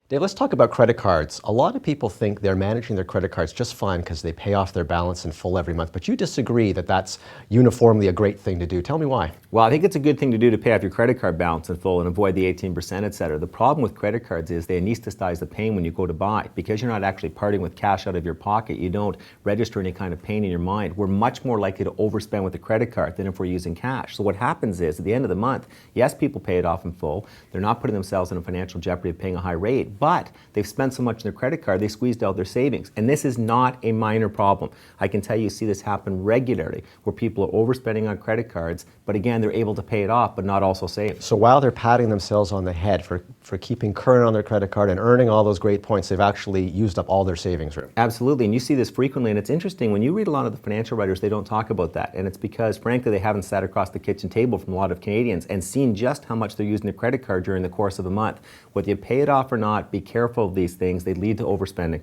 Dave, let's talk about credit cards. A lot of people think they're managing their credit cards just fine because they pay off their balance in full every month, but you disagree that that's uniformly a great thing to do. Tell me why. Well, I think it's a good thing to do to pay off your credit card balance in full and avoid the 18%, et cetera. The problem with credit cards is they anesthetize the pain when you go to buy. Because you're not actually parting with cash out of your pocket, you don't register any kind of pain in your mind. We're much more likely to overspend with a credit card than if we're using cash. So what happens is, at the end of the month, yes, people pay it off in full. They're not putting themselves in a financial jeopardy of paying a high rate, but they've spent so much on their credit card, they squeezed out their savings. And this is not a minor problem. I can tell you see this happen regularly, where people are overspending on credit cards, but again, they're able to pay it off, but not also save. So while they're patting themselves on the head for keeping current on their credit card and earning all those great points, they've actually used up all their savings room. Absolutely, and you see this frequently, and it's interesting, when you read a lot of the financial writers, they don't talk about that, and it's because, frankly, they haven't sat across the kitchen table from a lot of Canadians and seen just how much they're using their credit card during the course of a month. Whether you pay it off or not, be careful of these things. They lead to overspending.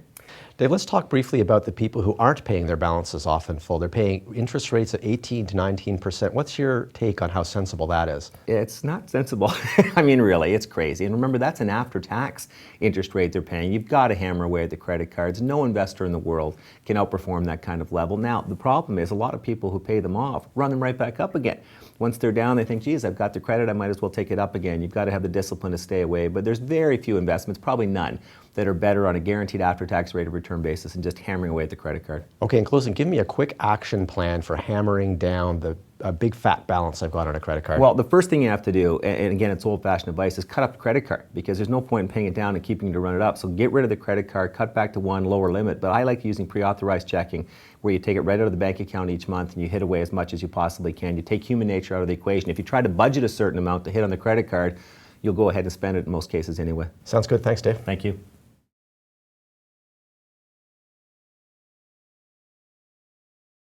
Dave, let's talk briefly about the people who aren't paying their balances off in full. They're paying interest rates at 18 to 19%. What's your take on how sensible that is? It's not sensible. I mean, really, it's crazy. And remember, that's an after-tax interest rate they're paying. You've got to hammer away at the credit cards. No investor in the world can outperform that kind of level. Now, the problem is a lot of people who pay them off run them right back up again. Once they're down, they think, geez, I've got the credit, I might as well take it up again. You've got to have the discipline to stay away. But there's very few investments, probably none, that are better on a guaranteed after-tax rate of return basis than just hammering away at the credit card. Okay, in closing, give me a quick action plan for hammering down the big fat balance I've got on a credit card. Well, the first thing you have to do, and again, it's old-fashioned advice, is cut up the credit card, because there's no point in paying it down and keeping it to run it up. So get rid of the credit card, cut back to one, lower limit. But I like using pre-authorized checking, where you take it right out of the bank account each month and you hit away as much as you possibly can. You take human nature out of the equation. If you try to budget a certain amount to hit on the credit card, you'll go ahead and spend it in most cases anyway. Sounds good. Thanks, Dave. Thank you.